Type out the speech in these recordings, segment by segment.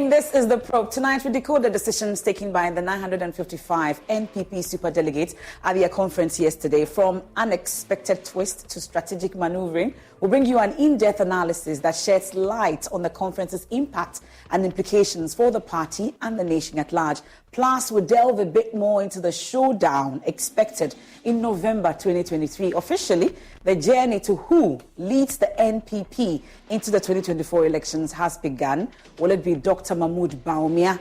evening, this is The Probe. Tonight we decode the decisions taken by the 955 NPP super delegates at their conference yesterday. From unexpected twist to strategic maneuvering, we'll bring you an in-depth analysis that sheds light on the conference's impact and implications for the party and the nation at large. Plus, we'll delve a bit more into the showdown expected in November 2023. Officially, the journey to who leads the NPP into the 2024 elections has begun. Will it be Dr. Mahmoud Bawumia,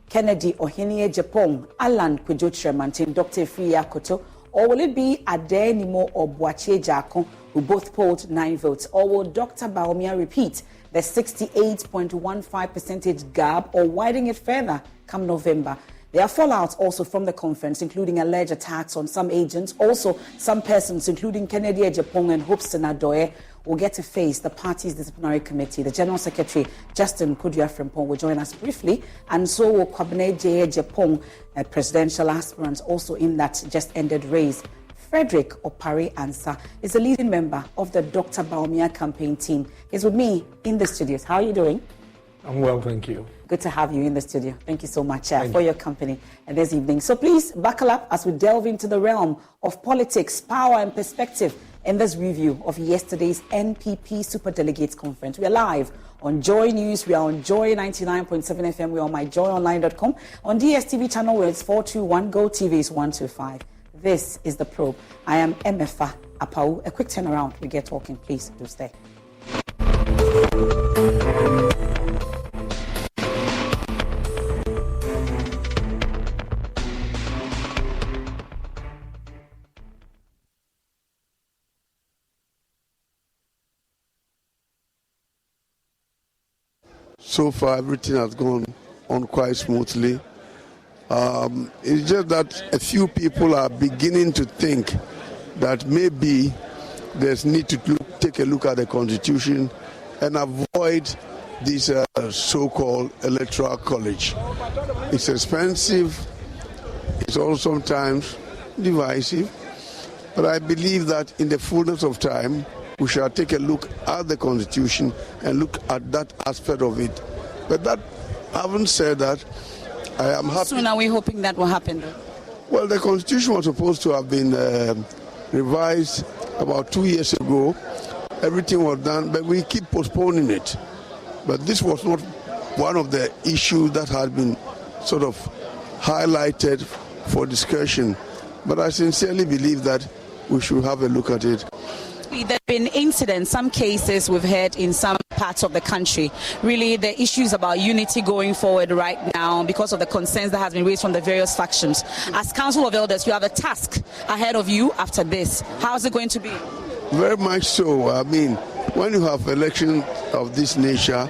Kennedy Ohinie Japong, Alan Kwejotre, Dr. Friya Koto, or will it be Adenimo or Boache Jako, who both polled 9 votes? Or will Dr. Bawumia repeat the 68.15% gap or widen it further come November? There are fallouts also from the conference, including alleged attacks on some agents. Also, some persons, including Kennedy Japong and Hobson Adoye, will get to face the party's disciplinary committee. The General Secretary, Justin Kuduafrempong, will join us briefly, and so will Kwabena Japong, a presidential aspirant, also in that just-ended race. Frederick Opare Ansah is a leading member of the Dr. Bawumia campaign team. He's with me in the studios. How are you doing? I'm well, thank you. Good to have you in the studio. Thank you so much for your company this evening. So please buckle up as we delve into the realm of politics, power and perspective in this review of yesterday's NPP Super Delegates Conference. We are live on Joy News. We are on Joy 99.7 FM. We are on myjoyonline.com. On DSTV channel where it's 421, Go TV is 125. This is The Probe. I am Emefa Apau. A quick turnaround. We get talking. Please do stay. So far, everything has gone on quite smoothly. It's just that a few people are beginning to think that maybe there's need to take a look at the Constitution and avoid this so-called electoral college. It's expensive. It's also sometimes divisive. But I believe that in the fullness of time, we shall take a look at the Constitution and look at that aspect of it. But that, having said that, I am happy. Soon are we hoping that will happen, though? Well, the Constitution was supposed to have been revised about 2 years ago. Everything was done, but we keep postponing it. But this was not one of the issues that had been sort of highlighted for discussion. But I sincerely believe that we should have a look at it. There have been incidents, some cases we've heard in some parts of the country. Really, the issues about unity going forward right now because of the concerns that has been raised from the various factions. As Council of Elders, you have a task ahead of you after this. How is it going to be? Very much so. I mean, when you have elections of this nature,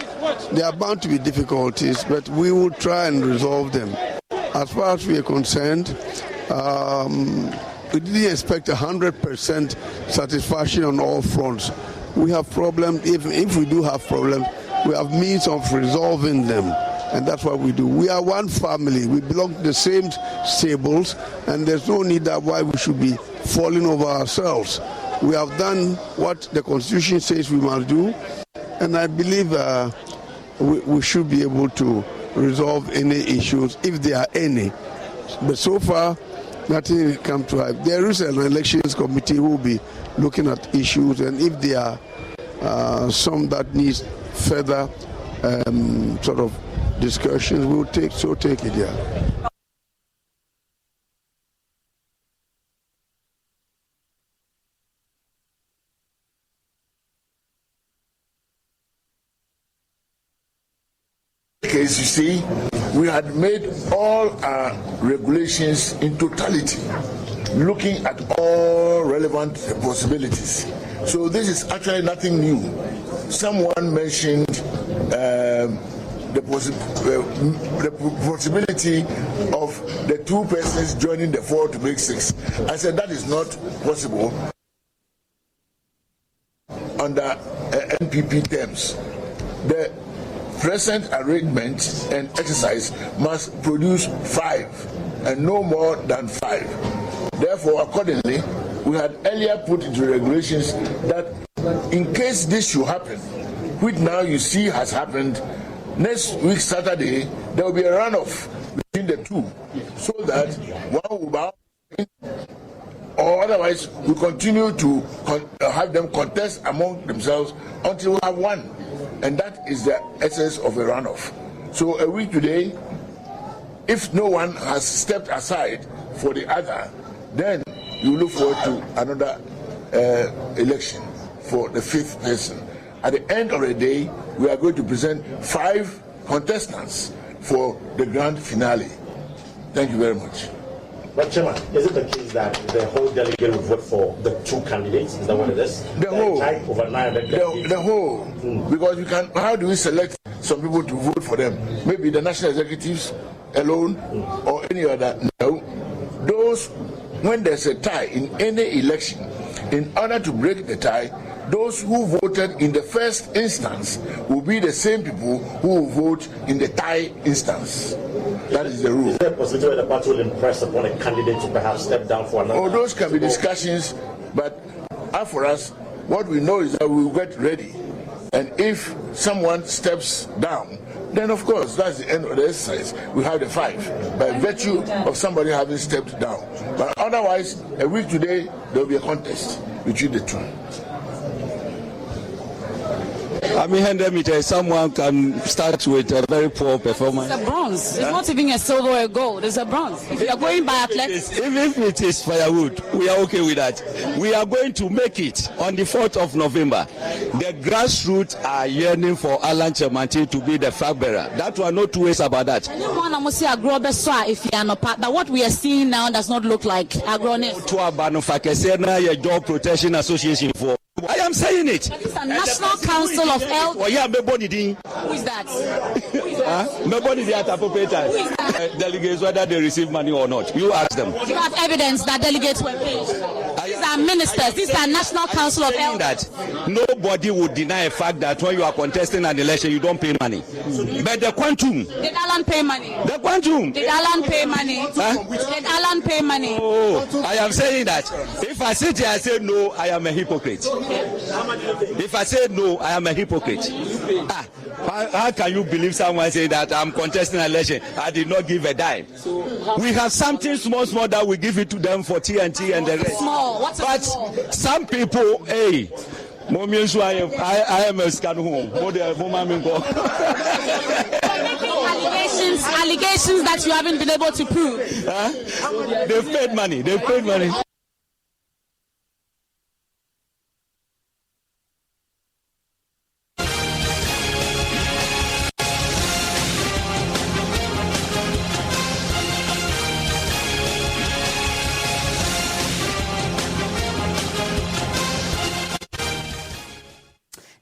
there are bound to be difficulties, but we will try and resolve them. As far as we are concerned, we didn't expect 100% satisfaction on all fronts. We have problems. If we do have problems, we have means of resolving them. And that's what we do. We are one family. We belong to the same stables, and there's no need that why we should be falling over ourselves. We have done what the Constitution says we must do, and I believe we should be able to resolve any issues, if there are any. But so far, nothing has come to life. There is an elections committee who will be looking at issues, and if there are some that needs further sort of discussions, we'll take it, yeah. Case, you see, we had made all our regulations in totality, looking at all relevant possibilities. So this is actually nothing new. Someone mentioned the possibility of the 2 persons joining the 4 to make 6. I said that is not possible under NPP terms. The present arrangement and exercise must produce 5 and no more than 5. Therefore, accordingly, we had earlier put into regulations that in case this should happen, which now you see has happened, next week Saturday there will be a runoff between the two, so that one will bow in, or otherwise we continue to have them contest among themselves until we have one, and that is the essence of a runoff. So a week today, if no one has stepped aside for the other, then you look forward to another election for the fifth person. At the end of the day, we are going to present 5 contestants for the grand finale. Thank you very much. But Chairman, is it the case that the whole delegate will vote for the 2 candidates? Is that what it is? The whole. Over 900 delegates? The whole. Because we can. How do we select some people to vote for them? Maybe the national executives alone or any other? No. Those, when there's a tie in any election, in order to break the tie, those who voted in the first instance will be the same people who will vote in the tie instance. That is the rule. Is there a possibility where the party will impress upon a candidate to perhaps step down for another? Oh, those can be discussions, but as for us, what we know is that we will get ready. And if someone steps down, then of course that's the end of the exercise. We have the 5 by virtue of somebody having stepped down. But otherwise, a week today there will be a contest between the 2. I mean, 100 meters, someone can start with a very poor performance. It's a bronze. It's not even a silver or a gold. It's a bronze. If you are going by athletics. Even if it is firewood, we are okay with that. We are going to make it on the 4th of November. The grassroots are yearning for Alan Chemanti to be the flagbearer. That one, no 2 ways about that. But what we are seeing now does not look like agronomist. Job Protection Association for. I am saying it. But it's a National Council of Elders. Who is that? Delegates, whether they receive money or not. You ask them. You have evidence that delegates were paid. These are ministers. These are National Council of Elders. That nobody would deny a fact that when you are contesting an election, you don't pay money. But the quantum. Did Alan pay money? The quantum. Did Alan pay money? Did Alan pay money? Oh, I am saying that. If I sit here and say no, I am a hypocrite. If I say no, I am a hypocrite. How can you believe someone say that I'm contesting an election? I did not give a dime. We have something small that we give it to them for TNT and the rest. Small. What's but small? Some people, hey, I am a scan home. Allegations that you haven't been able to prove. They've paid money. They've paid money.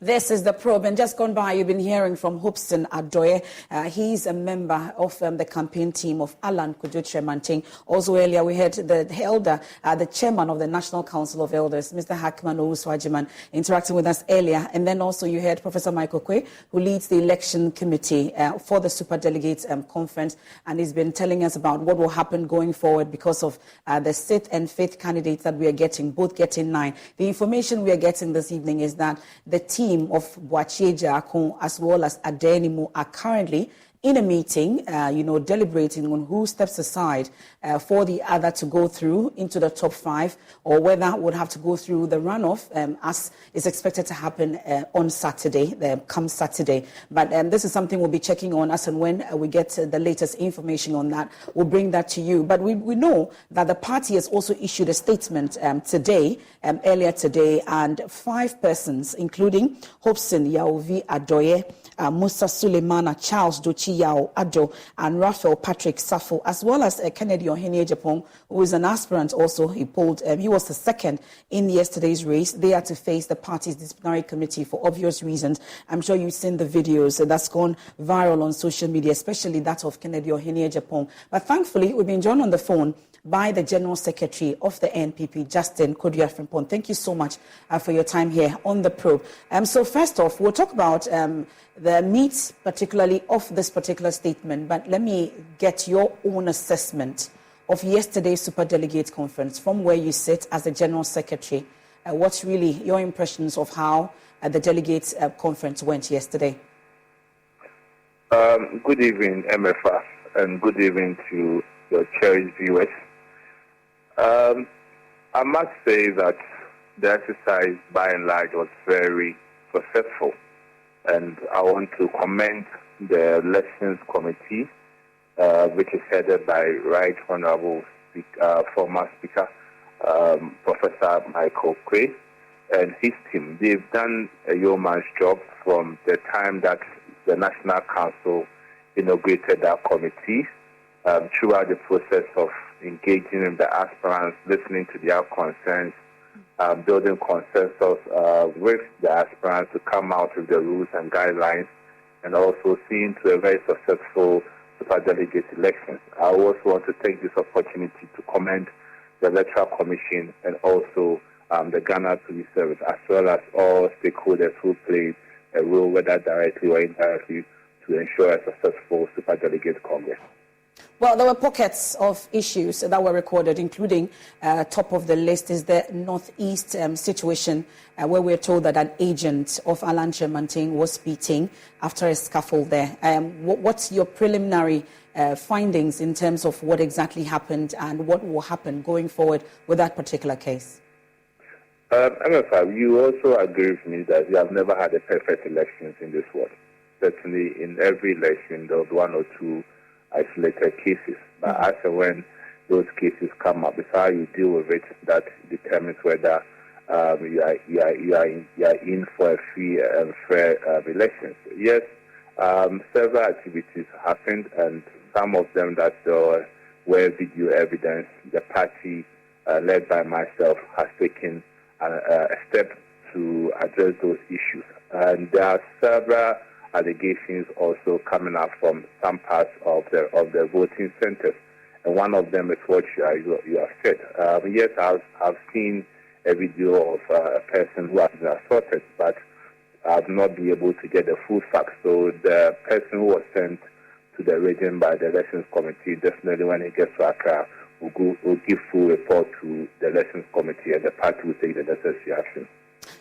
This is the probe, and just gone by, you've been hearing from Hobson Adoye. He's a member of the campaign team of Alan Chemanti. Also earlier, we heard the chairman of the National Council of Elders, Mr. Hackman Owusu-Agyemang, interacting with us earlier. And then also you heard Professor Michael Kwe, who leads the election committee for the Super Delegates Conference, and he's been telling us about what will happen going forward because of the 6th and 5th candidates that we are getting, both getting 9. The information we are getting this evening is that the team of Boachie Jakon as well as Adenimo are currently in a meeting, deliberating on who steps aside for the other to go through into the top 5, or whether would have to go through the runoff, as is expected to happen on Saturday, come Saturday. But this is something we'll be checking on as and when we get the latest information on that. We'll bring that to you. But we know that the party has also issued a statement today, earlier today, and 5 persons, including Hobson Yaovi Adoye, Musa Suleimana, Charles Dochi Yao Ado, and Raphael Patrick Safo, as well as Kennedy Ohene Japong, who is an aspirant also. He was the second in yesterday's race. They are to face the party's disciplinary committee for obvious reasons. I'm sure you've seen the videos that's gone viral on social media, especially that of Kennedy Ohene Japong. But thankfully, we've been joined on the phone by the General Secretary of the NPP, Justin Kodua Frimpong. Thank you so much for your time here on the probe. So first off, we'll talk about the meat, particularly of this particular statement, but let me get your own assessment of yesterday's Super Delegates Conference from where you sit as the General Secretary. What's really your impressions of how the Delegates Conference went yesterday? Good evening, MFR, and good evening to your cherished viewers. I must say that the exercise, by and large, was very successful, and I want to commend the Elections Committee, which is headed by Right Honorable former Speaker, Professor Michael Quay, and his team. They've done a yeoman's job from the time that the National Council inaugurated that committee, throughout the process of engaging in the aspirants, listening to their concerns, building consensus with the aspirants to come out with the rules and guidelines, and also seeing to a very successful superdelegate elections. I also want to take this opportunity to commend the Electoral Commission and also the Ghana Police Service, as well as all stakeholders who played a role, whether directly or indirectly, to ensure a successful superdelegate Congress. Well, there were pockets of issues that were recorded, including top of the list is the Northeast situation, where we're told that an agent of Alan Chemanting was beaten after a scuffle there. What's your preliminary findings in terms of what exactly happened and what will happen going forward with that particular case? MFR, you also agree with me that we have never had a perfect elections in this world. Certainly, in every election, there was one or two isolated cases. But as and when those cases come up, it's how you deal with it that determines whether you are in for a free and fair elections. Yes, several activities happened, and some of them that were video evidence. The party, led by myself, has taken a step to address those issues. And there are several allegations also coming up from some parts of the voting centers, and one of them is what you have said. Yes, I've seen a video of a person who has been assaulted, but I've not been able to get the full facts. So the person who was sent to the region by the Elections Committee, definitely when he gets to Accra, will give full report to the Elections Committee, and the party will take the necessary action.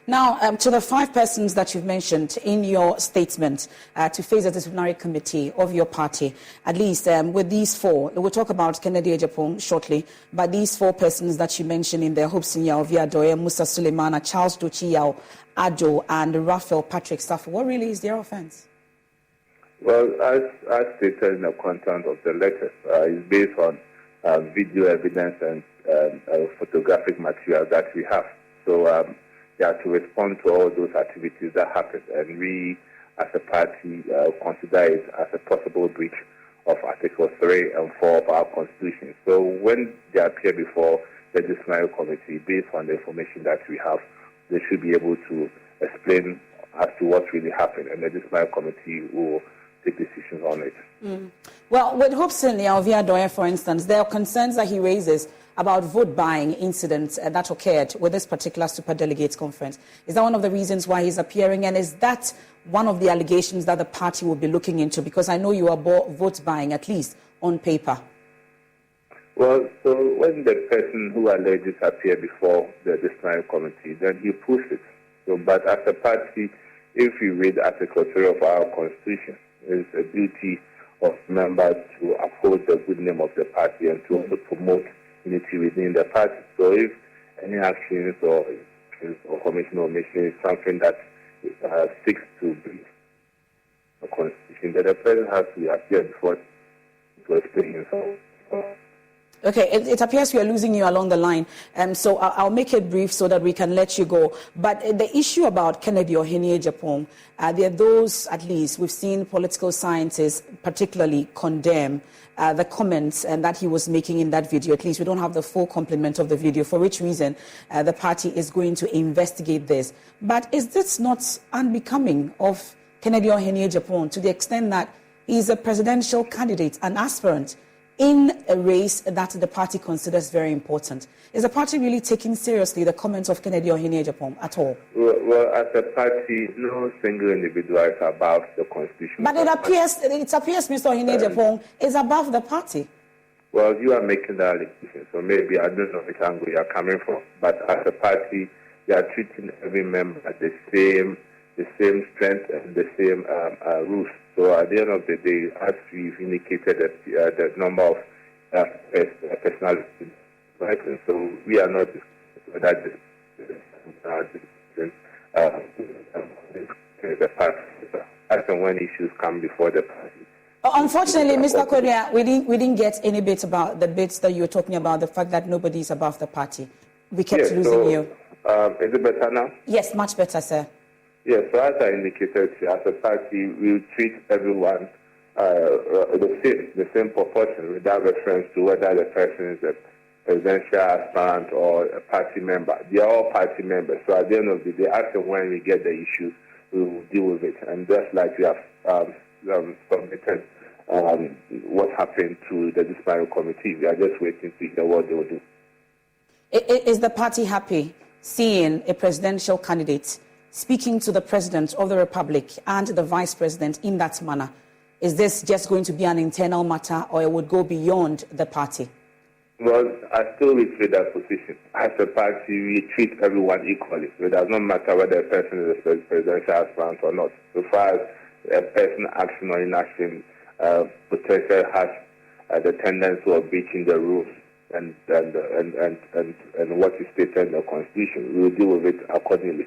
Now, to the 5 persons that you've mentioned in your statement to face the disciplinary committee of your party, at least with these 4, we'll talk about Kennedy Ejapong shortly, but these 4 persons that you mentioned in there, Hope Sinyao Viadoye, Musa Suleimana, Charles Dochi Yao Ado, and Raphael Patrick Stafford, what really is their offense? Well, as stated in the content of the letter, it's based on video evidence and photographic material that we have. So, they have to respond to all those activities that happened, and we, as a party, consider it as a possible breach of Articles 3 and 4 of our Constitution. So when they appear before the disciplinary committee, based on the information that we have, they should be able to explain as to what really happened, and the disciplinary committee will take decisions on it. Well, with Hope Sinyao Viadoye, for instance, there are concerns that he raises about vote buying incidents that occurred with this particular superdelegates conference. Is that one of the reasons why he's appearing, and is that one of the allegations that the party will be looking into? Because I know you are vote buying, at least on paper. Well, so when the person who alleges appear before the disciplinary committee, then he proves it. So, but as a party, if you read Article 3 of our Constitution, it's a duty of members to uphold the good name of the party and to also promote unity within the party. So if any actions or commission or mission is something that seeks to breach the Constitution, then the president has to appear before to explain himself. Okay, it appears we are losing you along the line, so I'll make it brief so that we can let you go. But the issue about Kennedy Ohene Ejapong, there are those, at least, we've seen political scientists particularly condemn the comments that he was making in that video. At least we don't have the full complement of the video, for which reason the party is going to investigate this. But is this not unbecoming of Kennedy Ohene Ejapong to the extent that he's a presidential candidate, an aspirant, in a race that the party considers very important? Is the party really taking seriously the comments of Kennedy Ohene Ejapong at all? Well, as a party, no single individual is above the Constitution. But it appears Mr. Ohene Ejapong is above the party. Well, you are making that allegation, so maybe I don't know which angle you are coming from. But as a party, they are treating every member the same strength and the same rules. So at the end of the day, as we've indicated, the number of personalities, right? And so we are not whether the party, as and when issues come before the party. Unfortunately, Mr. Korea, we didn't get any bits about the bits that you were talking about, the fact that nobody is above the party. We kept losing you. Is it better now? Yes, much better, sir. Yes, so as I indicated, as a party, we treat everyone the same proportion without reference to whether the person is a presidential aspirant or a party member. They are all party members. So at the end of the day, as and when we get the issues, we will deal with it. And just like we have submitted what happened to the disciplinary committee, we are just waiting to hear what they will do. Is the party happy seeing a presidential candidate speaking to the president of the republic and the vice president in that manner? Is this just going to be an internal matter, or it would go beyond the party? Well, I still reiterate that position. As a party, we treat everyone equally. It does not matter whether a person is a presidential aspirant or not. So far as a person acting or inaction potentially has the tendency of breaching the rules and what is stated in the Constitution, we will deal with it accordingly.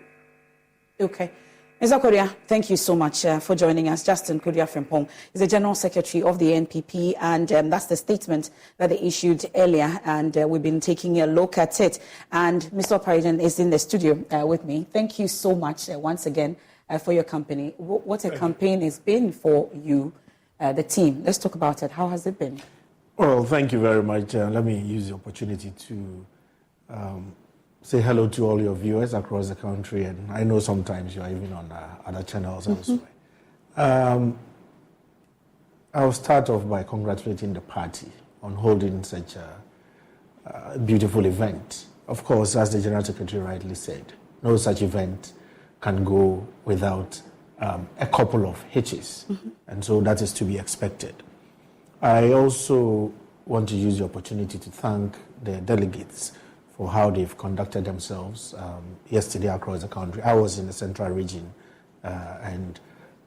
Okay. Mr. Korea, thank you so much for joining us. Justin Korea Frimpong is the General Secretary of the NPP, and that's the statement that they issued earlier, and we've been taking a look at it. And Mr. Opare is in the studio with me. Thank you so much once again for your company. What a campaign it's been for you, the team. Let's talk about it. How has it been? Well, thank you very much. Let me use the opportunity to say hello to all your viewers across the country, and I know sometimes you are even on other channels elsewhere. I'll start off by congratulating the party on holding such a beautiful event. Of course, as the General Secretary rightly said, no such event can go without a couple of hitches, and so that is to be expected. I also want to use the opportunity to thank the delegates for how they've conducted themselves yesterday across the country. I was in the central region and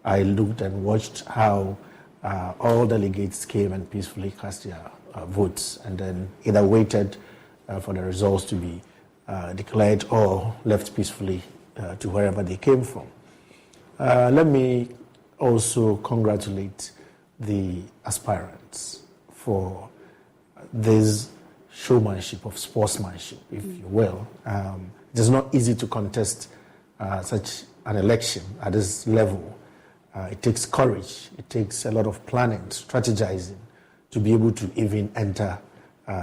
I looked and watched how all delegates came and peacefully cast their votes, and then either waited for the results to be declared or left peacefully to wherever they came from. Let me also congratulate the aspirants for this showmanship of sportsmanship, if you will. It is not easy to contest such an election at this level. It takes courage, it takes a lot of planning, strategizing to be able to even enter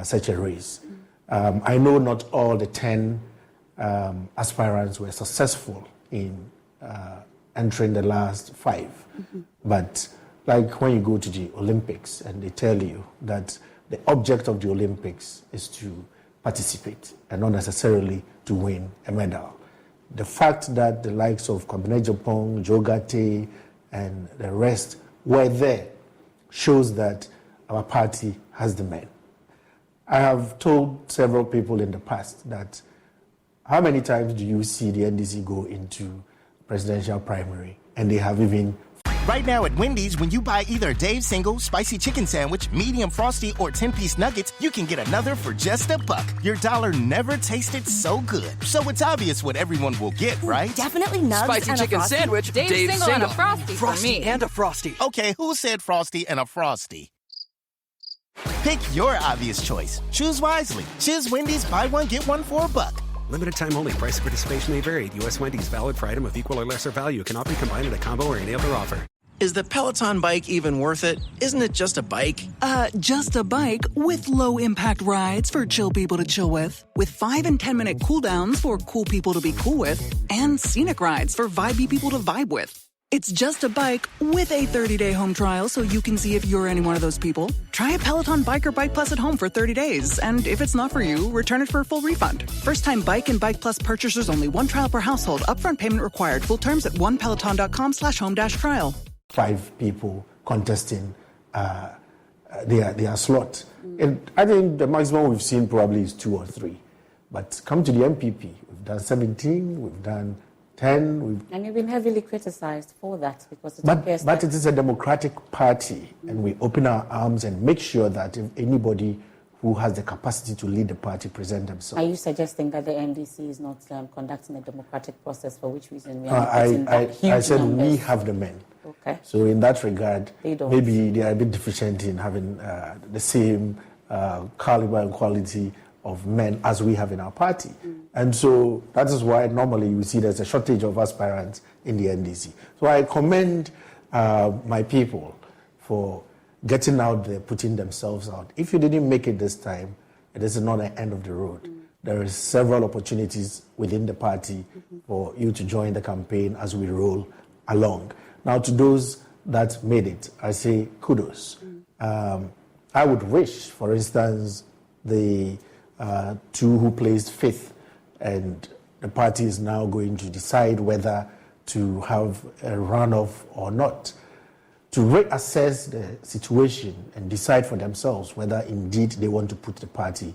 such a race. I know not all the 10 aspirants were successful in entering the last 5, but like when you go to the Olympics and they tell you that the object of the Olympics is to participate and not necessarily to win a medal. The fact that the likes of Kwabena Jopong, Jogate, and the rest were there shows that our party has the men. I have told several people in the past that how many times do you see the NDC go into presidential primary and they have even... Right now at Wendy's, when you buy either Dave's Single, Spicy Chicken Sandwich, Medium Frosty, or 10-piece nuggets, you can get another for just $1. Your dollar never tasted so good. So it's obvious what everyone will get, right? Definitely nugs Spicy and chicken a Frosty. sandwich, Dave's Single and a Frosty for me. And a Frosty. Okay, who said Frosty and a Frosty? Pick your obvious choice. Choose wisely. Choose Wendy's, buy one, get one for $1. Limited time only. Price of participation may vary. U.S. Wendy's, valid for item of equal or lesser value. Cannot be combined in a combo or any other offer. Is the Peloton bike even worth it? Isn't it just a bike? Just a bike with low-impact rides for chill people to chill with 5 and 10-minute cooldowns for cool people to be cool with, and scenic rides for vibey people to vibe with. It's just a bike with a 30-day home trial so you can see if you're any one of those people. Try a Peloton Bike or Bike Plus at home for 30 days, and if it's not for you, return it for a full refund. First-time Bike and Bike Plus purchasers only. 1 trial per household. Upfront payment required. Full terms at onepeloton.com/home-trial. 5 people contesting their slot. And I think the maximum we've seen probably is 2 or 3. But come to the NPP, we've done 17, we've done 2010. And you've been heavily criticized for that because it appears but it is a democratic party, and we open our arms and make sure that if anybody who has the capacity to lead the party present themselves. Are you suggesting that the NDC is not conducting a democratic process, for which reason we are getting that huge I said numbers? we have the men. Okay. So in that regard, They don't. maybe they are a bit deficient in having the same caliber and quality of men as we have in our party. And so that is why normally you see there's a shortage of aspirants in the NDC. So I commend my people for getting out there, putting themselves out. If you didn't make it this time, it is not the end of the road. There is several opportunities within the party for you to join the campaign as we roll along. Now, to those that made it, I say kudos. I would wish, for instance, the two who placed fifth, and the party is now going to decide whether to have a runoff or not, to reassess the situation and decide for themselves whether indeed they want to put the party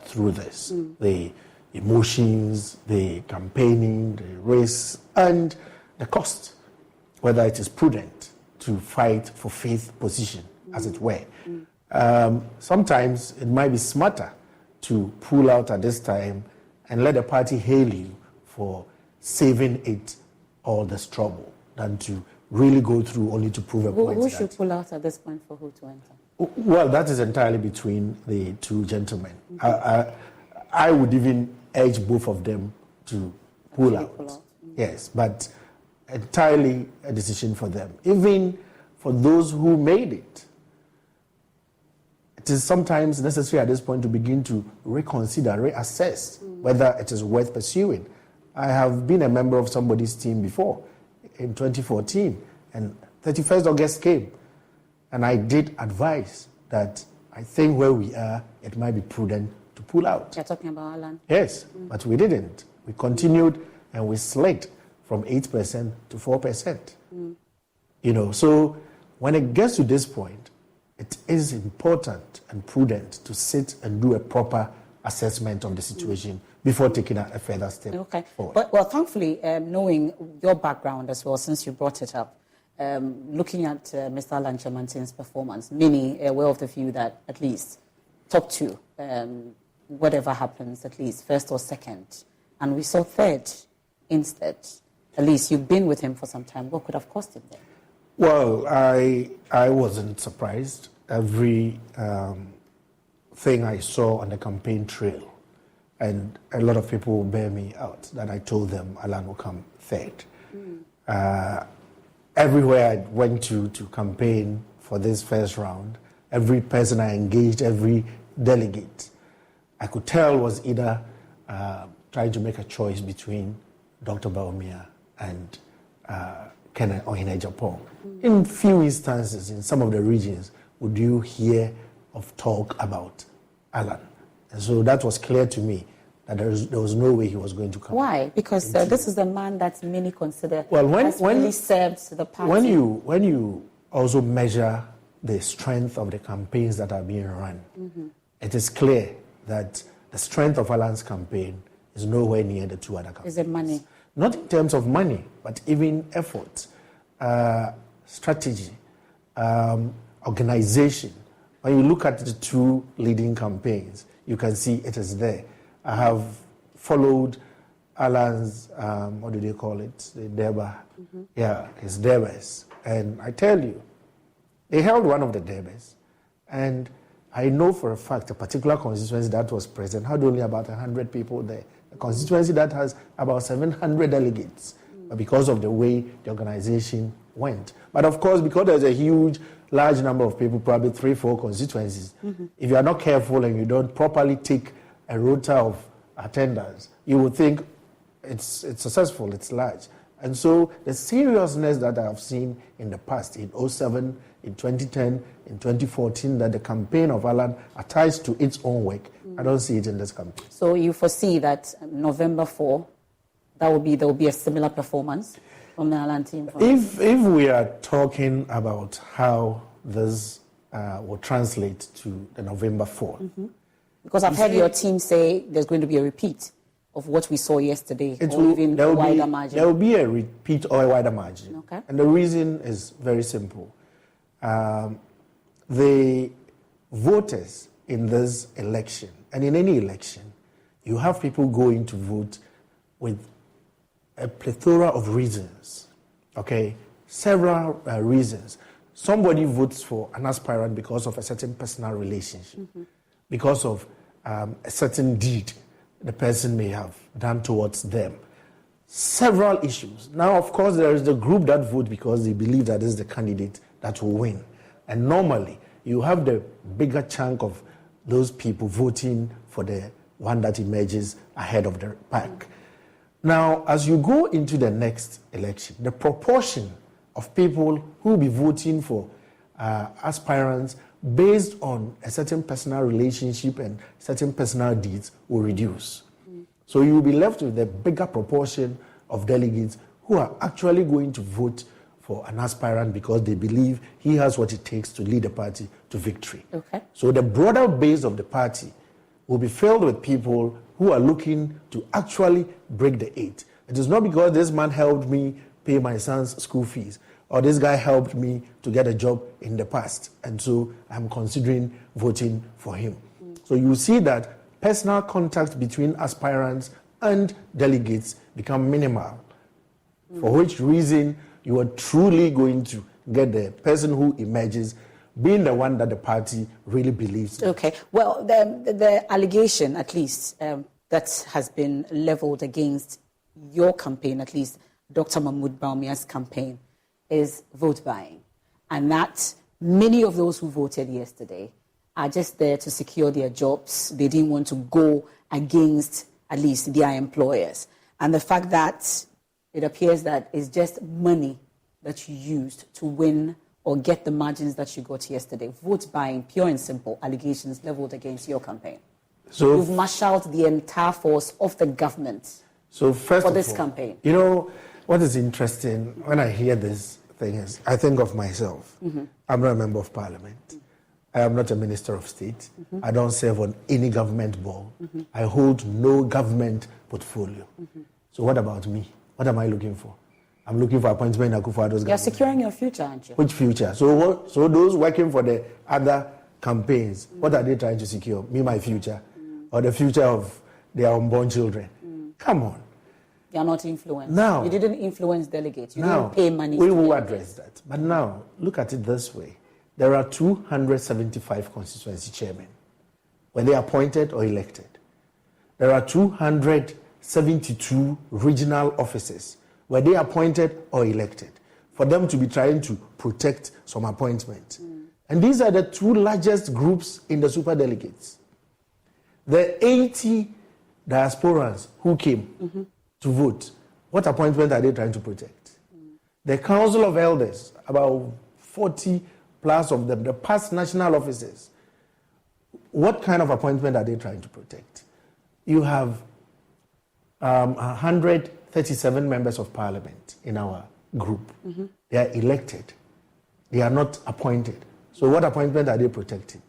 through this. The emotions, the campaigning, the risks, and the cost, whether it is prudent to fight for fifth position, as it were. Sometimes it might be smarter to pull out at this time and let the party hail you for saving it all this trouble than to really go through only to prove a point. Who should pull out at this point for who to enter? Well, that is entirely between the two gentlemen. I would even urge both of them to pull out. Yes, but entirely a decision for them. Even for those who made it, it is sometimes necessary at this point to begin to reconsider, reassess whether it is worth pursuing. I have been a member of somebody's team before in 2014, and 31st August came, and I did advise that I think where we are, it might be prudent to pull out. You're talking about Alan? Yes, but we didn't. We continued and we slid from 8% to 4%. You know, so when it gets to this point, it is important and prudent to sit and do a proper assessment of the situation before taking a further step forward. But, well, thankfully, knowing your background as well, since you brought it up, looking at Mr. Alan Chamantin's performance, many were of the view that at least top two, whatever happens, at least first or second, and we saw third instead. At least you've been with him for some time. What could have cost him then? Well, I wasn't surprised. Every thing I saw on the campaign trail, and a lot of people will bear me out, that I told them Alan will come third. Everywhere I went to campaign for this first round, every person I engaged, every delegate, I could tell was either trying to make a choice between Dr. Bawumia and Kenneth Ohinejapong. In few instances, in some of the regions, would you hear of talk about Alan? And so that was clear to me that there was no way he was going to come. Why? Because this is the man that many consider has really served the party. When you also measure the strength of the campaigns that are being run, it is clear that the strength of Alan's campaign is nowhere near the two other campaigns. Is it money? Not in terms of money, but even effort, strategy, organization. When you look at the two leading campaigns, you can see it is there. I have followed Alan's, what do they call it? The Deba. Yeah, his Debas. And I tell you, they held one of the Debas. And I know for a fact a particular constituency that was present had only about 100 people there. A constituency that has about 700 delegates. But because of the way the organization went. But of course, because there's a large number of people, probably 3-4 constituencies, if you are not careful and you don't properly take a rota of attendance, you would think it's successful, it's large. And so the seriousness that I have seen in the past, in 2007, in 2010, in 2014, that the campaign of Alan attests to its own work, I don't see it in this campaign. So you foresee that November 4, there will be a similar performance from the Alan team? If we are talking about how this will translate to the November 4. Because I've heard your team say there's going to be a repeat of what we saw yesterday, or even a wider margin? There will be a repeat or a wider margin. Okay. And the reason is very simple. The voters in this election, and in any election, you have people going to vote with a plethora of reasons, okay? Several reasons. Somebody votes for an aspirant because of a certain personal relationship, because of a certain deed the person may have done towards them. Several issues. Now, of course, there is the group that vote because they believe that is the candidate that will win. And normally, you have the bigger chunk of those people voting for the one that emerges ahead of the pack. Now, as you go into the next election, the proportion of people who will be voting for aspirants based on a certain personal relationship and certain personal deeds will reduce. So you will be left with a bigger proportion of delegates who are actually going to vote for an aspirant because they believe he has what it takes to lead the party to victory. Okay. So the broader base of the party will be filled with people who are looking to actually break the eight. It is not because this man helped me pay my son's school fees, or this guy helped me to get a job in the past, and so I'm considering voting for him. So you see that personal contact between aspirants and delegates become minimal, for which reason you are truly going to get the person who emerges being the one that the party really believes in. Okay. Well, the allegation, at least, that has been leveled against your campaign, at least Dr. Mahmoud Bawumia's campaign, is vote buying. And that many of those who voted yesterday are just there to secure their jobs. They didn't want to go against, at least, their employers. And the fact that it appears that it's just money that you used to win or get the margins that you got yesterday. Vote buying, pure and simple, allegations leveled against your campaign. So you've marshaled the entire force of the government for this campaign. You know, what is interesting, when I hear this thing is, I think of myself. I'm not a member of parliament. I am not a minister of state. I don't serve on any government board. I hold no government portfolio. So what about me? What am I looking for? I'm looking for appointment in Akufo-Addo's government. You're securing your future, aren't you? Which future? So those working for the other campaigns, what are they trying to secure? Me, my future? Or the future of their unborn children? Come on. You're not influenced. Now, you didn't influence delegates. You didn't pay money. We will address that. But now, look at it this way. There are 275 constituency chairmen. Were they appointed or elected? There are 272 regional officers. Were they appointed or elected? For them to be trying to protect some appointment. And these are the two largest groups in the super delegates. The 80 diasporans who came to vote, what appointment are they trying to protect? The Council of Elders, about 40 plus of them, the past national officers, what kind of appointment are they trying to protect? You have 137 members of parliament in our group. They are elected. They are not appointed. So what appointment are they protecting?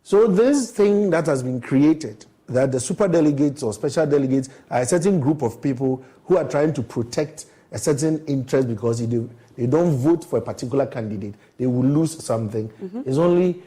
So this thing that has been created, that the super delegates or special delegates are a certain group of people who are trying to protect a certain interest because they don't vote for a particular candidate, they will lose something, is only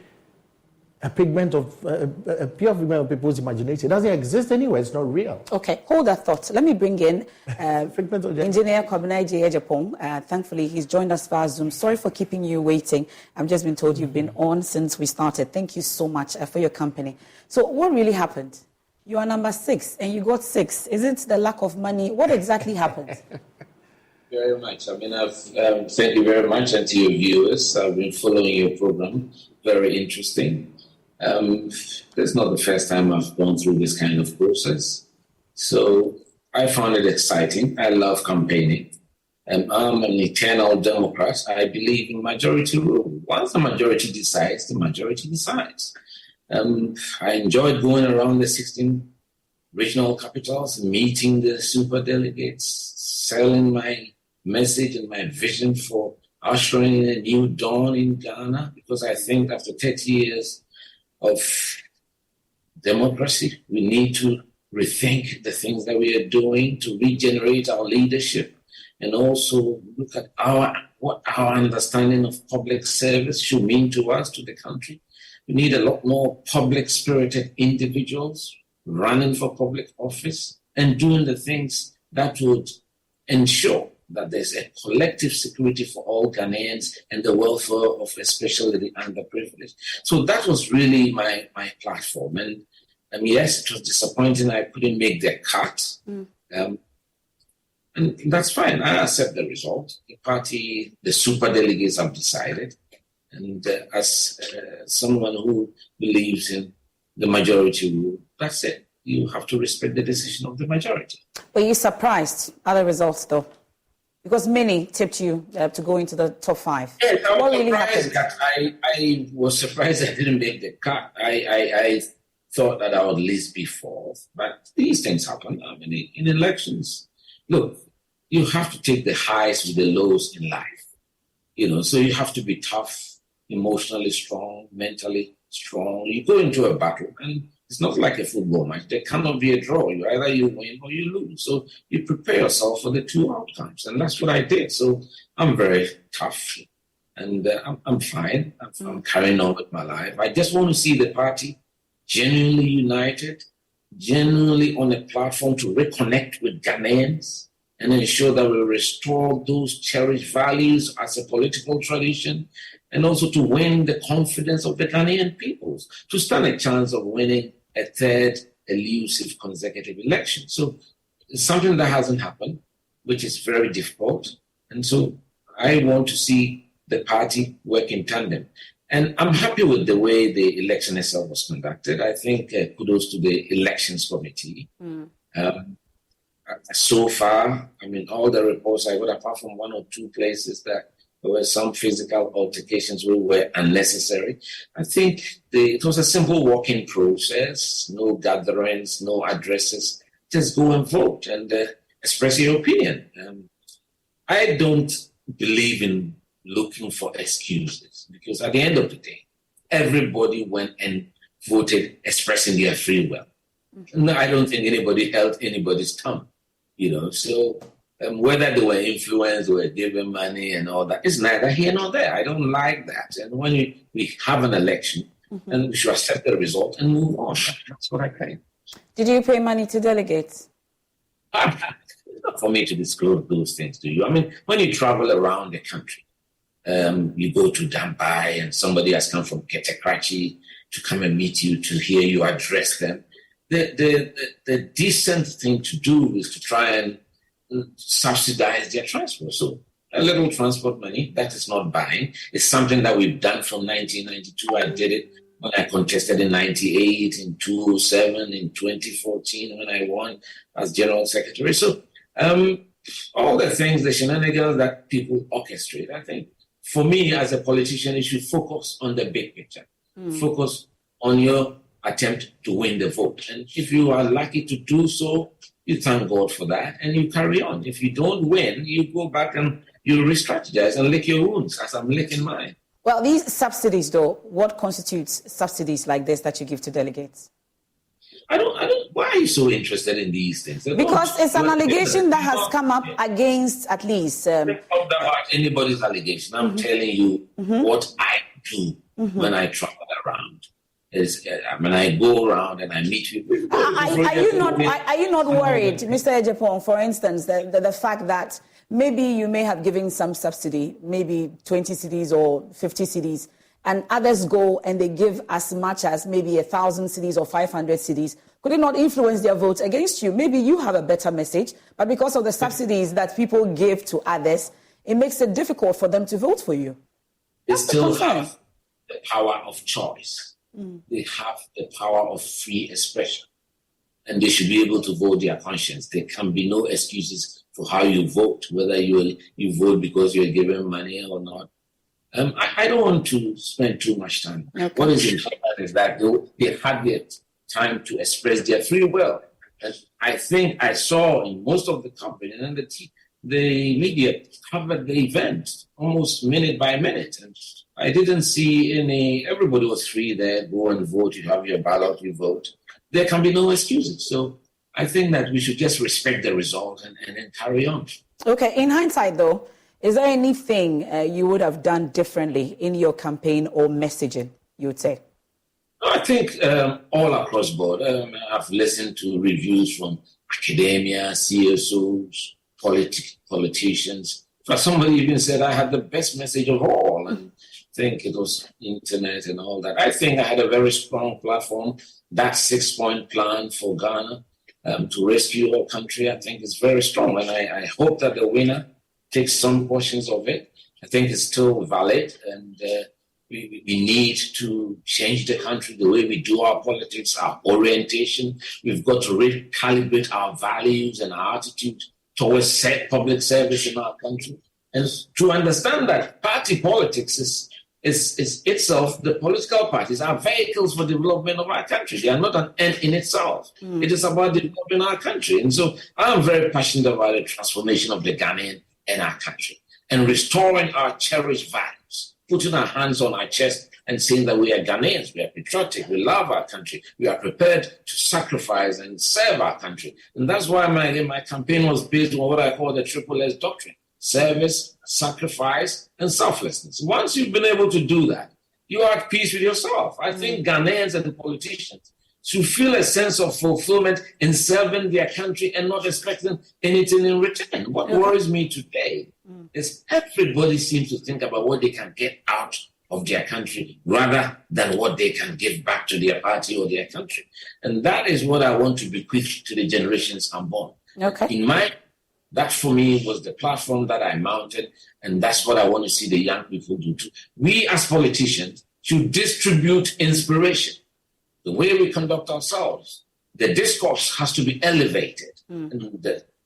a pigment of a pure figment of people's imagination. It doesn't exist anywhere. It's not real. Okay, hold that thought. Let me bring in Engineer Kwabena Ejapong. Thankfully, he's joined us via Zoom. Sorry for keeping you waiting. I've just been told you've been on since we started. Thank you so much for your company. So what really happened? You are number 6 and you got 6. Is it the lack of money? What exactly happened? Very much. I mean, thank you very much, and to your viewers. I've been following your program. Very interesting. This is not the first time I've gone through this kind of process. So I found it exciting. I love campaigning. I'm an eternal Democrat. I believe in majority rule. Once the majority decides, the majority decides. I enjoyed going around the 16 regional capitals, meeting the super delegates, selling my message and my vision for ushering in a new dawn in Ghana, because I think after 30 years of democracy, we need to rethink the things that we are doing to regenerate our leadership, and also look at what our understanding of public service should mean to us, to the country. We need a lot more public-spirited individuals running for public office and doing the things that would ensure that there's a collective security for all Ghanaians and the welfare of especially the underprivileged. So that was really my platform. And yes, it was disappointing I couldn't make the cut. And that's fine. I accept the result. The party, the super delegates have decided. And as someone who believes in the majority rule, that's it. You have to respect the decision of the majority. Were you surprised at the results, though? Because many tipped you to go into the top 5. Yes, I was what really surprised happened? I was surprised I didn't make the cut. I thought that I would at least be 4th. But these things happen. I mean, in elections, look, you have to take the highs with the lows in life. So you have to be tough, emotionally strong, mentally strong. You go into a battle, and it's not like a football match. There cannot be a draw. Either you win or you lose. So you prepare yourself for the 2 outcomes, and that's what I did. So I'm very tough, and I'm fine. I'm carrying on with my life. I just want to see the party genuinely united, genuinely on a platform to reconnect with Ghanaians and ensure that we restore those cherished values as a political tradition, and also to win the confidence of the Ghanaian peoples, to stand a chance of winning a 3rd elusive consecutive election. So it's something that hasn't happened, which is very difficult. And so I want to see the party work in tandem. And I'm happy with the way the election itself was conducted. I think kudos to the elections committee. So far, I mean, all the reports I got, apart from 1 or 2 places that there were some physical altercations which were unnecessary. I think it was a simple walk-in process, no gatherings, no addresses. Just go and vote and express your opinion. I don't believe in looking for excuses, because at the end of the day, everybody went and voted expressing their free will. No, I don't think anybody held anybody's tongue, So whether they were influenced or given money and all that, it's neither here nor there. I don't like that. And when we have an election, then we should accept the result and move on. That's what I think. Did you pay money to delegates? Not for me to disclose those things to you. I mean, when you travel around the country, you go to Dambai and somebody has come from Ketekrachi to come and meet you, to hear you address them. The decent thing to do is to try and subsidize their transport. So a little transport money, that is not buying. It's something that we've done from 1992. I did it when I contested in 98, in 2007, in 2014, when I won as General Secretary. So all the things, the shenanigans that people orchestrate, I think, for me as a politician, you should focus on the big picture. Focus on your attempt to win the vote. And if you are lucky to do so, you thank God for that and you carry on. If you don't win, you go back and you re-strategize and lick your wounds, as I'm licking mine. Well, these subsidies, though, what constitutes subsidies like this that you give to delegates? I don't. Why are you so interested in these things? Because it's an allegation that has come up against at least. It's not about anybody's allegation. I'm telling you what I do when I travel around. When I go around and I meet people. Are you not worried, Mr. Ejepong, for instance, the fact that maybe you may have given some subsidy, maybe 20 cedis or 50 cedis, and others go and they give as much as maybe 1,000 cedis or 500 cedis? Could it not influence their vote against you? Maybe you have a better message, but because of the subsidies that people give to others, it makes it difficult for them to vote for you. They still have the power of choice. They have the power of free expression, and they should be able to vote their conscience. There can be no excuses for how you vote, whether you vote because you're given money or not. I don't want to spend too much time. Okay. What is important is that they had their time to express their free will. And I think I saw in most of the company and the media covered the event almost minute by minute. And I didn't see everybody was free there. Go and vote. You have your ballot, you vote. There can be no excuses. So I think that we should just respect the result and then carry on. Okay, in hindsight though, is there anything you would have done differently in your campaign or messaging, you would say? I think all across board. I've listened to reviews from academia, CSOs, politicians. For somebody even said I had the best message of all, and I think it was internet and all that. I think I had a very strong platform. That 6-point plan for Ghana to rescue our country, I think is very strong, and I hope that the winner takes some portions of it. I think it's still valid, and we need to change the country, the way we do our politics, our orientation. We've got to recalibrate our values and our attitude towards public service in our country. And to understand that party politics is itself, the political parties are vehicles for development of our country. They are not an end in itself. It is about developing our country. And so I'm very passionate about the transformation of the Ghanaian and our country and restoring our cherished values, putting our hands on our chest and saying that we are Ghanaians, we are patriotic, we love our country, we are prepared to sacrifice and serve our country. And that's why my campaign was based on what I call the Triple S doctrine: service, sacrifice, and selflessness. Once you've been able to do that, you are at peace with yourself. I think Ghanaians and politicians should feel a sense of fulfillment in serving their country and not expecting anything in return. What worries me today is everybody seems to think about what they can get out of their country rather than what they can give back to their party or their country. And that is what I want to bequeath to the generations unborn. That for me was the platform that I mounted, and that's what I want to see the young people do too. We as politicians should distribute inspiration. The way we conduct ourselves, the discourse has to be elevated, and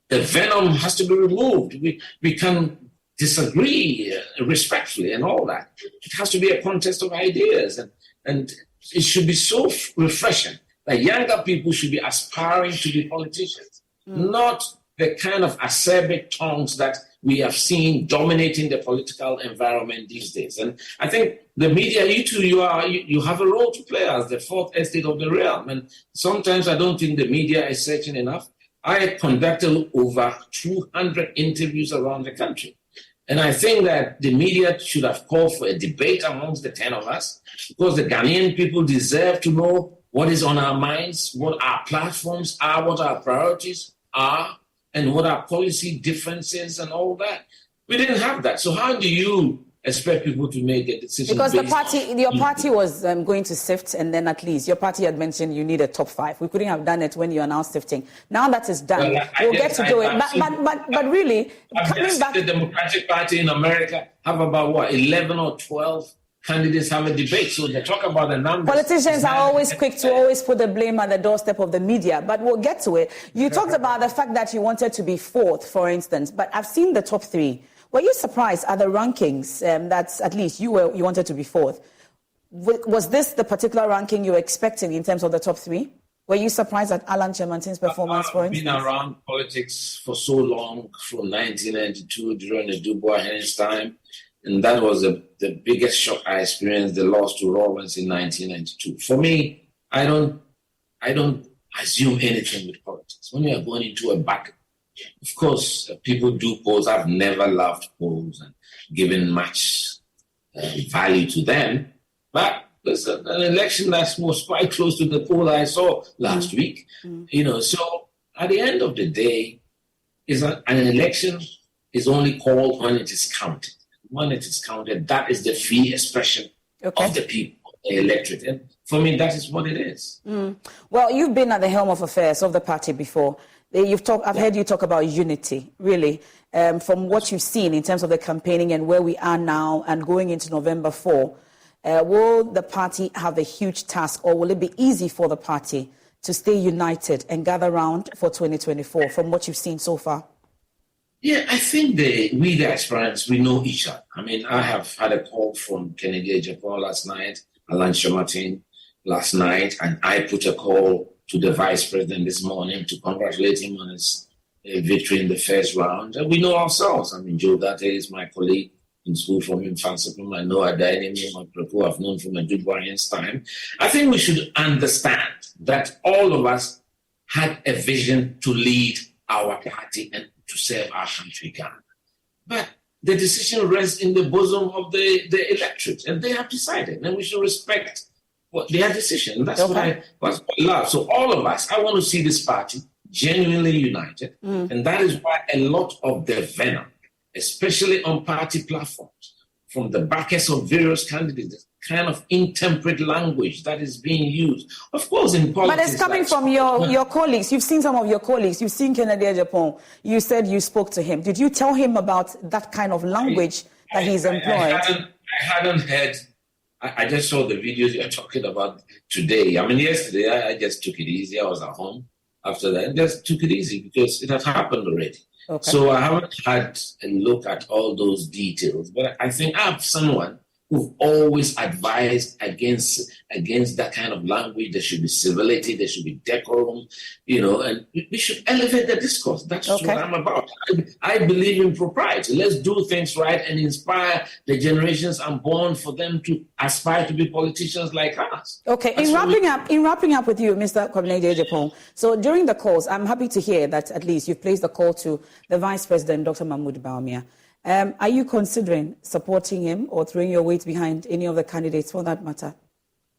the venom has to be removed. We can disagree respectfully and all that. It has to be a contest of ideas, and it should be so refreshing that younger people should be aspiring to be politicians, not the kind of acerbic tongues that we have seen dominating the political environment these days. And I think the media, you too, you have a role to play as the fourth estate of the realm. And sometimes I don't think the media is searching enough. I conducted over 200 interviews around the country. And I think that the media should have called for a debate amongst the 10 of us, because the Ghanaian people deserve to know what is on our minds, what our platforms are, what our priorities are, and what our policy differences and all that. We didn't have that. So how do you expect people to make a decision? Because your party was going to sift, and then at least your party had mentioned you need a top 5. We couldn't have done it when you announced sifting. Now that is done, we'll get to do it. But really, coming back, the Democratic Party in America have about 11 or 12 candidates have a debate, so they talk about the numbers. Politicians are always quick to always put the blame at the doorstep of the media, but we'll get to it. You talked about the fact that you wanted to be 4th, for instance, but I've seen the top 3. Were you surprised at the rankings that at least you wanted to be 4th? Was this the particular ranking you were expecting in terms of the top 3? Were you surprised at Alan Chemantin's performance, for instance? I've been around politics for so long, from 1992 during the Dubois Hennings time. And that was the biggest shock I experienced, the loss to Rawlings in 1992. For me, I don't assume anything with politics. When you are going into a battle, of course, people do polls. I've never loved polls and given much value to them. But there's an election that was quite close to the poll I saw last week. So at the end of the day, an election is only called when it is counted. When it is counted, that is the free expression of the people, the electorate. And for me, that is what it is. Well, you've been at the helm of affairs of the party before. I've heard you talk about unity, really, from what you've seen in terms of the campaigning and where we are now and going into November 4. Will the party have a huge task, or will it be easy for the party to stay united and gather round for 2024 from what you've seen so far? Yeah, I think we, the aspirants, we know each other. I mean, I have had a call from Kennedy Ejapon last night, Alan Chemantin last night, and I put a call to the Vice President this morning to congratulate him on his victory in the first round. And we know ourselves. I mean, Joe Date is my colleague in school from Infantsipum. I know Adainimi Maprepo, I've known from a Dubois Hennings time. I think we should understand that all of us had a vision to lead our party and to serve our country, Ghana. But the decision rests in the bosom of the electorate, and they have decided, and we should respect their decision. That's what I love. So all of us, I want to see this party genuinely united, and that is why a lot of the venom, especially on party platforms, from the backers of various candidates, kind of intemperate language that is being used. Of course, in politics... But it's coming from your colleagues. You've seen some of your colleagues. You've seen Kennedy Ejapong. You said you spoke to him. Did you tell him about that kind of language that he's employed? I hadn't heard... I just saw the videos you're talking about today. I mean, yesterday, I just took it easy. I was at home after that. I just took it easy because it had happened already. Okay. So I haven't had a look at all those details. But I think I have someone who've always advised against that kind of language. There should be civility, there should be decorum, and we should elevate the discourse. That's what I'm about. I believe in propriety. Let's do things right and inspire the generations unborn for them to aspire to be politicians like us. Okay, in wrapping up with you, Mr. Kwabena Ejapong, so during the calls, I'm happy to hear that at least you've placed the call to the Vice President, Dr. Mahmoud Bawumia. Are you considering supporting him or throwing your weight behind any of the candidates for that matter?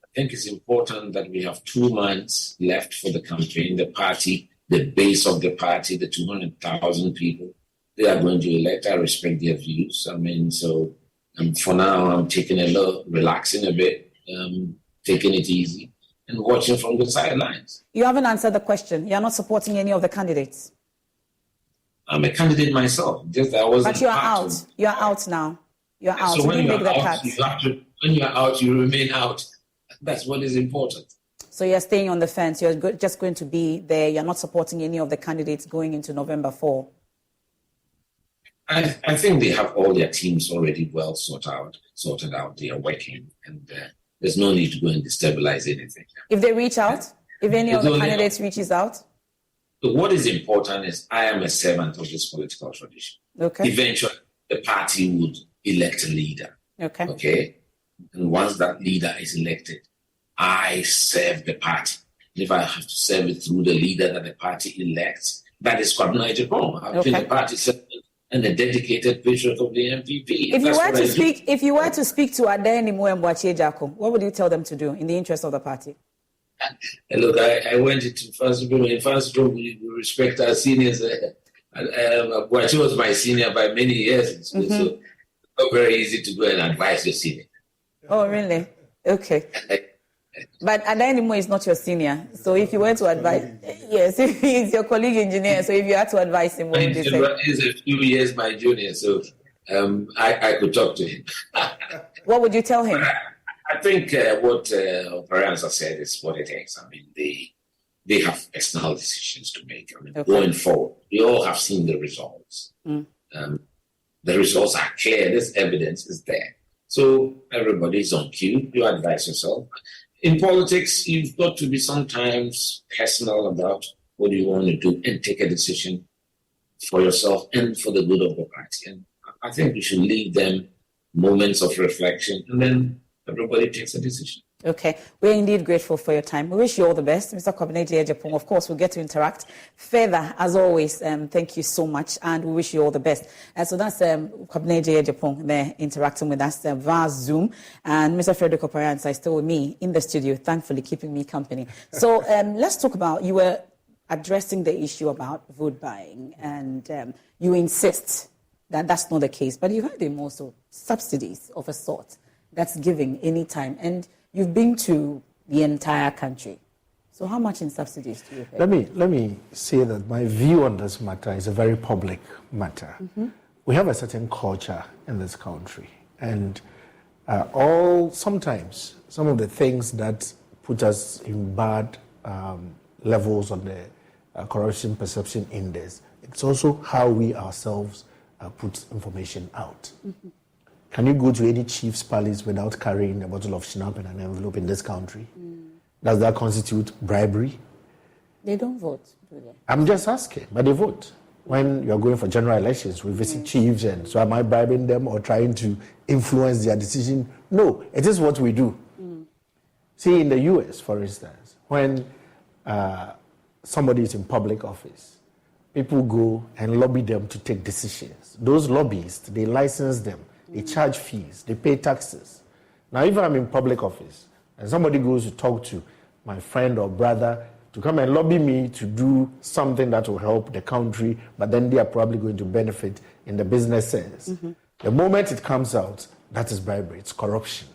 I think it's important that we have 2 months left for the campaign. The party, the base of the party, the 200,000 people, they are going to elect. I respect their views. I mean, so for now, I'm taking a look, relaxing a bit, taking it easy, and watching from the sidelines. You haven't answered the question. You're not supporting any of the candidates. I'm a candidate myself. Just I wasn't. But you are out. You are out now. You are out. So when you you make are the out, cut. when you are out, you remain out. That's what is important. So you're staying on the fence. You're just going to be there. You're not supporting any of the candidates going into November 4. I think they have all their teams already well sorted out. They are working, and there's no need to go and destabilize anything. If they reach out, if any of the candidates reaches out. So what is important is I am a servant of this political tradition. Okay. Eventually, the party would elect a leader. Okay. And once that leader is elected, I serve the party. If I have to serve it through the leader that the party elects, that is Kwabena Ejapong. I've been the party servant and a dedicated patriot of the NPP. If you were to speak to Adeni Mwemwachi Ejako, what would you tell them to do in the interest of the party? Look, I went into first room. In first room, we respect our seniors. Bwachi was my senior by many years, so it's not very easy to go and advise your senior. Oh, really? Okay. But Adainimo is not your senior, so if you were to advise, yes, he's your colleague engineer. So if you had to advise him, what would you say? He's a few years my junior, so I could talk to him. What would you tell him? I think what Opare Ansah said is what it is. I mean, they have personal decisions to make. I mean, going forward, we all have seen the results. The results are clear. This evidence is there. So everybody's on cue. You advise yourself. In politics, you've got to be sometimes personal about what you want to do and take a decision for yourself and for the good of the party. And I think we should leave them moments of reflection and then everybody takes a decision. Okay. We're indeed grateful for your time. We wish you all the best. Mr. Kwabena Ejapong, of course, we'll get to interact further, as always. Thank you so much, and we wish you all the best. So that's Kwabena Ejapong there interacting with us via Zoom. And Mr. Frederick Opare Ansah is still with me in the studio, thankfully keeping me company. So let's talk about, you were addressing the issue about vote buying, and you insist that that's not the case. But you've had also subsidies of a sort that's giving any time. And you've been to the entire country. So how much in subsidies do you pay? Let me say that my view on this matter is a very public matter. We have a certain culture in this country. And sometimes some of the things that put us in bad levels on the corruption perception index, it's also how we ourselves put information out. Can you go to any chief's palace without carrying a bottle of schnapp and an envelope in this country? Does that constitute bribery? They don't vote, do they? I'm just asking, but they vote. When you're going for general elections, we visit chiefs, and so am I bribing them or trying to influence their decision? No, it is what we do. See, in the US, for instance, when somebody is in public office, people go and lobby them to take decisions. Those lobbyists, they license them, they charge fees, they pay taxes. Now, if I'm in public office and somebody goes to talk to my friend or brother to come and lobby me to do something that will help the country, but then they are probably going to benefit in the business sense. The moment it comes out, that is bribery, it's corruption.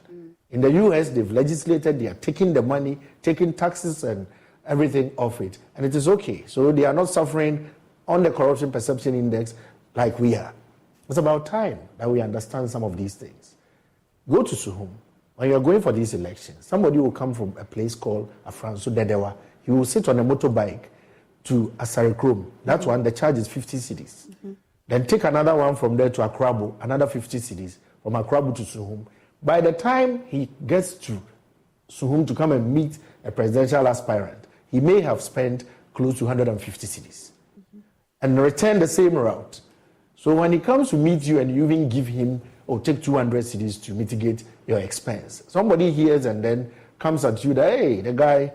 In the US, they've legislated, they are taking the money, taking taxes and everything off it, and it is okay. So they are not suffering on the corruption perception index like we are. It's about time that we understand some of these things. Go to Suhum. When you're going for these elections, somebody will come from a place called Afranso Dedewa. He will sit on a motorbike to Asarikrom. That one, the charge is 50 cedis. Then take another one from there to Akrabo, another 50 cedis, from Akrabo to Suhum. By the time he gets to Suhum to come and meet a presidential aspirant, he may have spent close to 150 cedis and return the same route. So when he comes to meet you and you even give him or take 200 cedis to mitigate your expense, somebody hears and then comes at you that, hey, the guy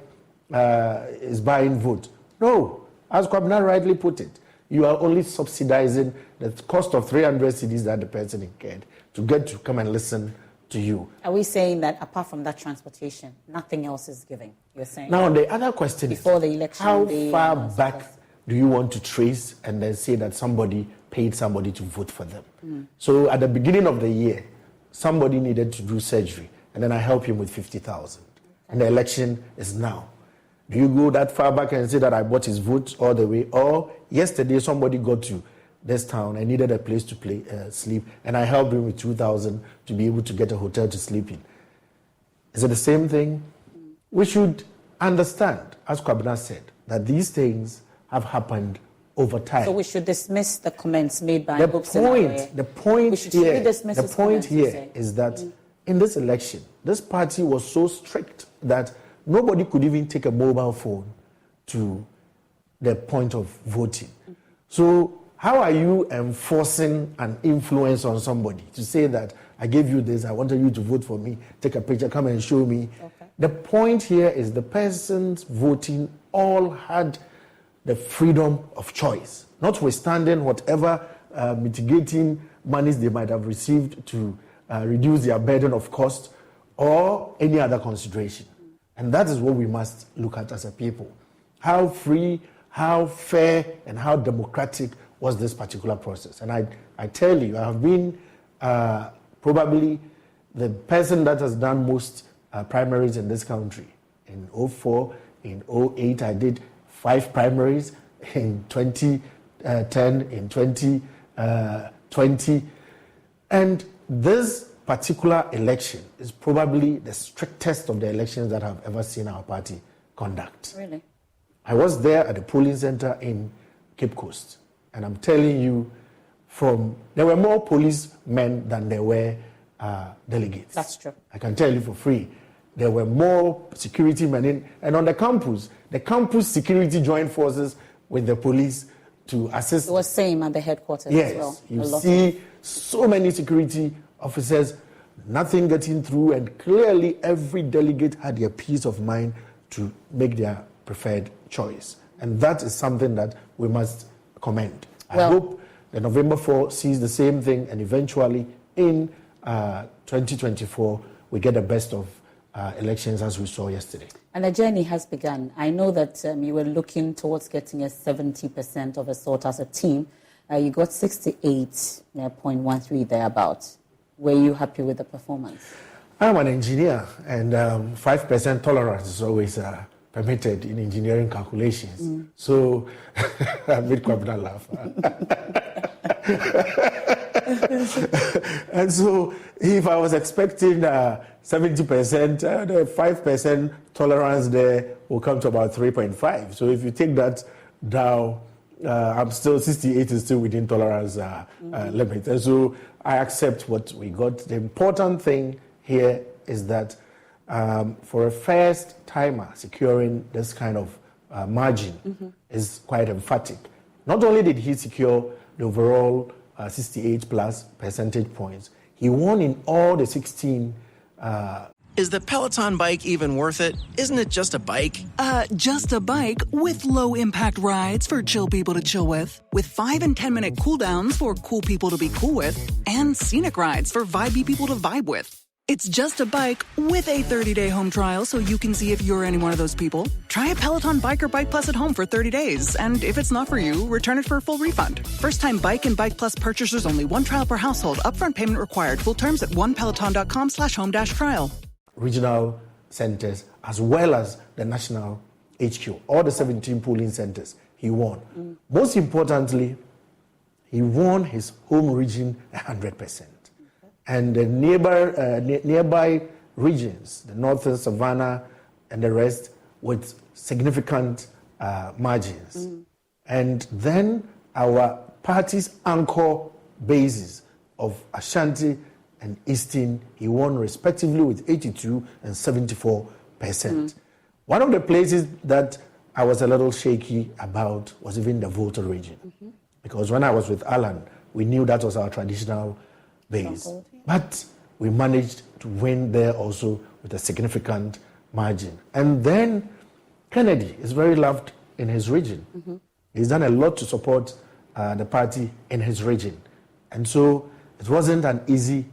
is buying vote. No, as Kwabena rightly put it, you are only subsidizing the cost of 300 cedis that the person incurred to get to come and listen to you. Are we saying that apart from that transportation, nothing else is giving? You're saying now the other question before is, the election, how far back do you want to trace and then say that somebody paid somebody to vote for them? So at the beginning of the year, somebody needed to do surgery, and then I help him with 50,000, and the election is now. Do you go that far back and say that I bought his vote all the way? Or yesterday somebody got to this town and needed a place to sleep, and I helped him with 2,000 to be able to get a hotel to sleep in. Is it the same thing? We should understand, as Kwabena said, that these things have happened over time. So we should dismiss the comments made by the point here is that in this election, this party was so strict that nobody could even take a mobile phone to the point of voting. So how are you enforcing an influence on somebody to say that I gave you this, I wanted you to vote for me, take a picture, come and show me? The point here is the persons voting all had the freedom of choice, notwithstanding whatever mitigating monies they might have received to reduce their burden of cost or any other consideration. And that is what we must look at as a people. How free, how fair, and how democratic was this particular process? And I tell you, I have been probably the person that has done most primaries in this country. In 2004, in 2008, I did 5 primaries. In 2010, in 2020. And this particular election is probably the strictest of the elections that I've ever seen our party conduct. Really? I was there at the polling center in Cape Coast, and I'm telling you, there were more policemen than there were delegates. That's true. I can tell you for free. There were more security men in, and on the campus security joined forces with the police to assist. It was same at the headquarters as well. You see so many security officers, nothing getting through, and clearly every delegate had their peace of mind to make their preferred choice. And that is something that we must commend. I hope that November 4 sees the same thing, and eventually in 2024 we get the best of elections as we saw yesterday. And the journey has begun. I know that you were looking towards getting a 70% of a sort as a team. You got 68.13 thereabouts. Were you happy with the performance? I'm an engineer, and 5% tolerance is always permitted in engineering calculations. So I made Kwabena laugh. And so if I was expecting 70%, the 5% tolerance there will come to about 3.5. So if you take that down, I'm still 68 is still within tolerance limit. And so I accept what we got. The important thing here is that for a first timer, securing this kind of margin is quite emphatic. Not only did he secure the overall 68 plus percentage points, he won in all the 16 Is the Peloton bike even worth it? Isn't it just a bike? Just a bike with low-impact rides for chill people to chill with 5 and 10-minute cooldowns for cool people to be cool with, and scenic rides for vibey people to vibe with. It's just a bike with a 30-day home trial so you can see if you're any one of those people. Try a Peloton Bike or Bike Plus at home for 30 days, and if it's not for you, return it for a full refund. First-time Bike and Bike Plus purchasers only. 1 trial per household. Upfront payment required. Full terms at onepeloton.com/home-trial. Regional centers as well as the national HQ, all the 17 polling centers, he won. Most importantly, he won his home region 100%. And the nearby regions, the northern Savannah and the rest, with significant margins. And then our party's anchor bases of Ashanti and Eastern, he won respectively with 82 and 74%. One of the places that I was a little shaky about was even the Volta region. Because when I was with Alan, we knew that was our traditional base. But we managed to win there also with a significant margin. And then Kennedy is very loved in his region. He's done a lot to support the party in his region. And so it wasn't an easy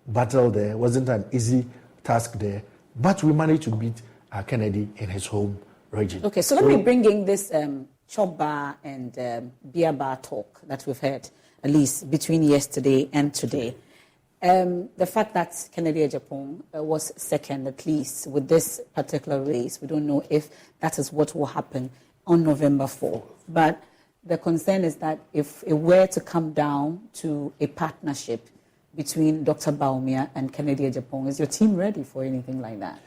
battle there, it wasn't an easy task there, but we managed to beat Kennedy in his home region. Okay, so let me bring in this chop bar and beer bar talk that we've had, at least between yesterday and today. The fact that Kennedy Japan was second, at least with this particular race, we don't know if that is what will happen on November 4th. But the concern is that if it were to come down to a partnership between Dr. Bawumia and Kennedy Japan, is your team ready for anything like that?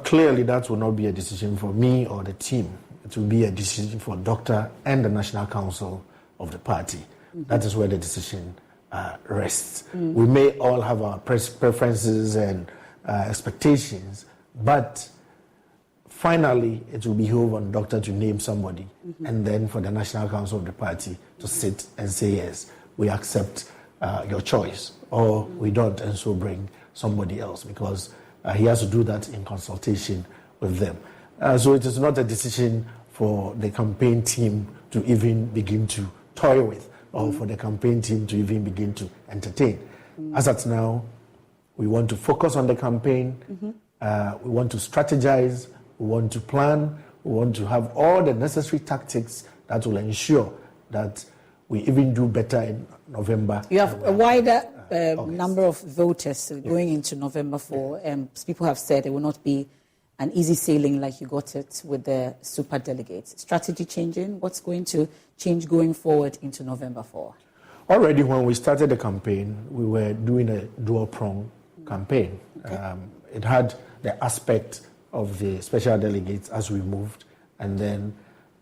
Clearly, that will not be a decision for me or the team. It will be a decision for Doctor and the National Council of the party. That is where the decision rests. We may all have our preferences and expectations, but finally it will behove on Doctor to name somebody, and then for the National Council of the party to sit and say, yes, we accept your choice, or we don't, and so bring somebody else, because he has to do that in consultation with them. So it is not a decision for the campaign team to even begin to toy with, or for the campaign team to even begin to entertain. As at now, we want to focus on the campaign, we want to strategize, we want to plan, we want to have all the necessary tactics that will ensure that we even do better in November. You have a wider number of voters going into November 4. People have said it will not be an easy sailing like you got it with the super delegates. Strategy changing? What's going to change going forward into November 4? Already when we started the campaign, we were doing a dual-prong campaign. Okay. It had the aspect of the special delegates as we moved, and then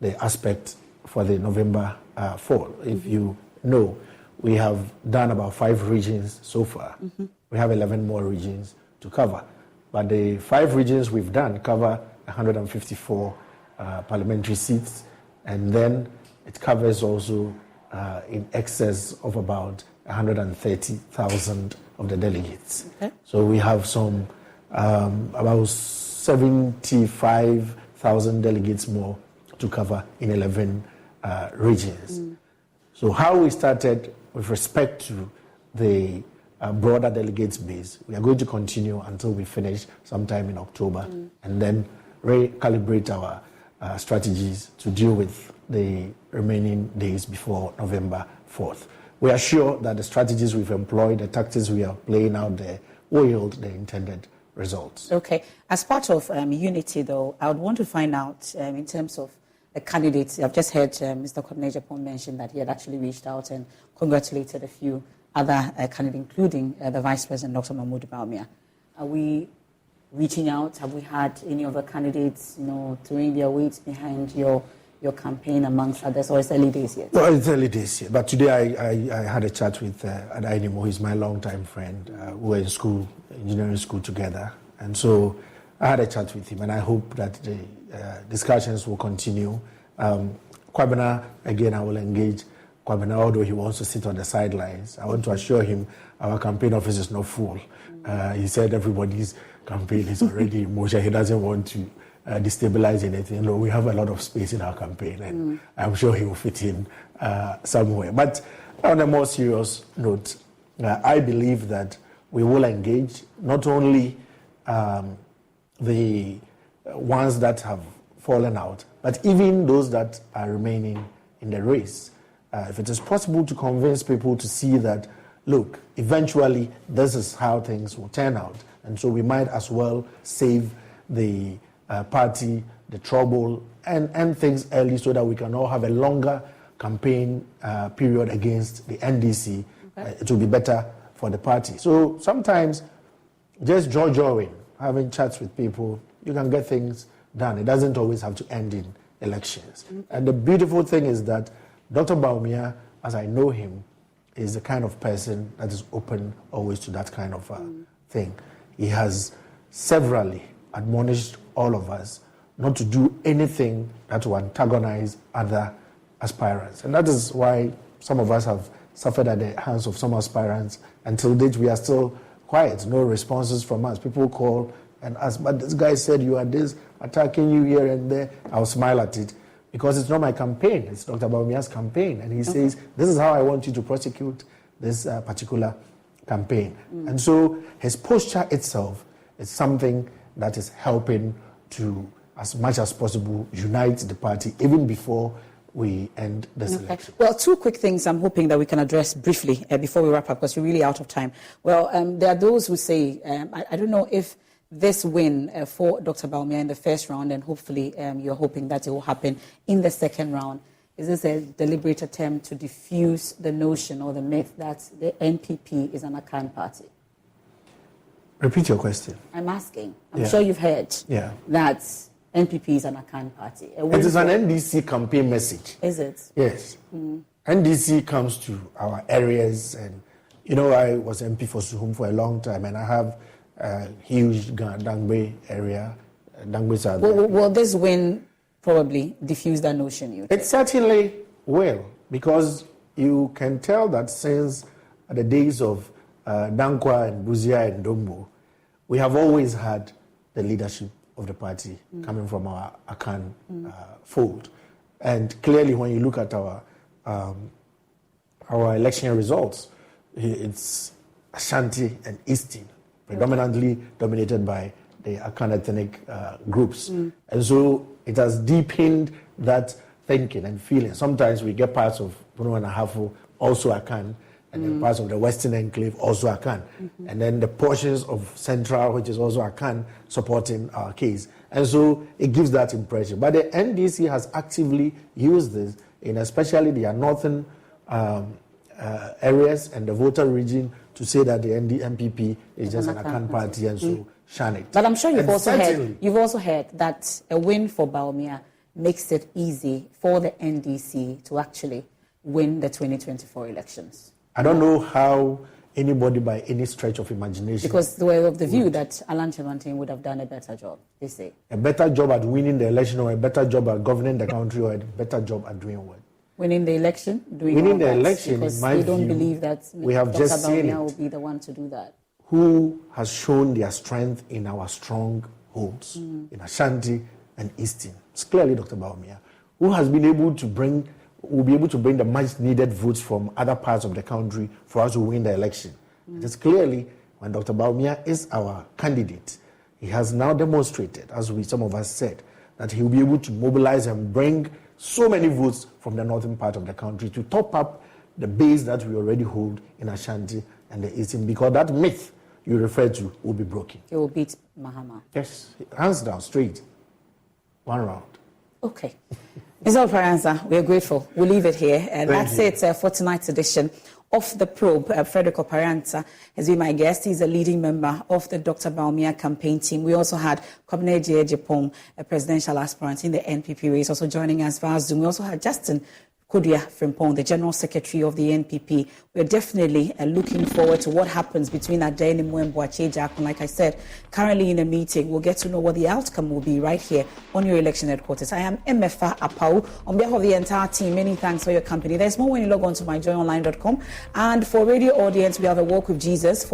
the aspect for the November 4. If you know, we have done about 5 regions so far. We have 11 more regions to cover. But the 5 regions we've done cover 154 parliamentary seats, and then it covers also in excess of about 130,000 of the delegates. Okay. So we have some about 75,000 delegates more to cover in 11 regions. So how we started with respect to the broader delegates base, we are going to continue until we finish sometime in October, and then recalibrate our strategies to deal with the remaining days before November 4th. We are sure that the strategies we've employed, the tactics we are playing out there, will yield the intended results. Okay. As part of unity, though, I would want to find out in terms of the candidates. I've just heard Mr. Kodnejapo mention that he had actually reached out and congratulated a few other candidates, including the Vice President, Dr. Mahmoud Bawumia. Are we reaching out? Have we had any other candidates, throwing their weight behind your campaign amongst others, or it's early days yet? Well, it's early days yet. But today I had a chat with Adainimo, who's my longtime friend. We were in school, engineering school together. And so I had a chat with him, and I hope that the discussions will continue. Kwabena, again, I will engage Kwabena, although he wants to sit on the sidelines. I want to assure him our campaign office is not full. He said everybody's campaign is already in motion. He doesn't want to destabilize anything. No, we have a lot of space in our campaign, and I'm sure he will fit in somewhere. But on a more serious note, I believe that we will engage not only the ones that have fallen out, but even those that are remaining in the race. If it is possible to convince people to see that, look, eventually this is how things will turn out, and so we might as well save the party the trouble and end things early so that we can all have a longer campaign period against the NDC. It will be better for the party. So sometimes just join, having chats with people, you can get things done. It doesn't always have to end in elections. And the beautiful thing is that Dr. Bawumia, as I know him, is the kind of person that is open always to that kind of thing. He has severally admonished all of us not to do anything that will antagonize other aspirants. And that is why some of us have suffered at the hands of some aspirants. Until date, we are still quiet, no responses from us. People call and ask, but this guy said you are this, attacking you here and there. I'll smile at it because it's not my campaign. It's Dr. Bawumia's campaign. And he says, this is how I want you to prosecute this particular campaign. And so his posture itself is something that is helping to, as much as possible, unite the party even before we end this election. Well, two quick things I'm hoping that we can address briefly before we wrap up, because we're really out of time. Well, there are those who say, I don't know if this win for Dr. Bawumia in the first round, and hopefully you're hoping that it will happen in the second round, is this a deliberate attempt to diffuse the notion or the myth that the NPP is an Akan party? Repeat your question. I'm asking. I'm sure you've heard that NPP is an Akan party. It is an NDC campaign message. Is it? Yes. NDC comes to our areas, and I was MP for Suhum for a long time, and I have a huge Dangbe area. Will this win probably diffuse that notion? It certainly will, because you can tell that since the days of Dankwa and Buzia and Dombo, we have always had the leadership of the party coming from our Akan fold. And clearly when you look at our election results, it's Ashanti and Eastern, predominantly dominated by the Akan ethnic groups. And so it has deepened that thinking and feeling. Sometimes we get parts of Puno and Ahafo, also Akan, and then parts of the Western Enclave, also Akan. And then the portions of Central, which is also Akan, supporting our case. And so it gives that impression. But the NDC has actively used this in especially the northern areas and the voter region to say that the NPP is just an Akan party, and so shun it. But I'm sure you've also heard that a win for Bawumia makes it easy for the NDC to actually win the 2024 elections. I don't know how anybody by any stretch of imagination... Because they were of the view that Alan Chemantin would have done a better job, they say. A better job at winning the election, or a better job at governing the country, or a better job at doing what? Winning the election? Winning the election, because in my view, they don't believe that we have Dr. just seen Bawumia will be the one to do that. Who has shown their strength in our strongholds, in Ashanti and Eastern? It's clearly Dr. Bawumia, who has been able to bring... will be able to bring the much needed votes from other parts of the country for us to win the election. It is clearly when Dr. Bawumia is our candidate, he has now demonstrated, as some of us said, that he will be able to mobilize and bring so many votes from the northern part of the country to top up the base that we already hold in Ashanti and the Eastern, because that myth you refer to will be broken. He will beat Mahama. Yes, hands down, straight, one round. Okay. Mr. Opare Ansah, we are grateful. We'll leave it here. And that's it for tonight's edition of The Probe. Frederick Opare Ansah has been my guest. He's a leading member of the Dr. Bawumia campaign team. We also had Kwabena Jepong, a presidential aspirant in the NPP race, also joining us via Zoom. We also had Justin Kodia Frimpong, the General Secretary of the NPP. We're definitely looking forward to what happens between Adeni Mwemboache Jakun. Like I said, currently in a meeting, we'll get to know what the outcome will be right here on your election headquarters. I am Emefa Apau. On behalf of the entire team, many thanks for your company. There's more when you log on to myjoyonline.com. And for radio audience, we have a Walk with Jesus.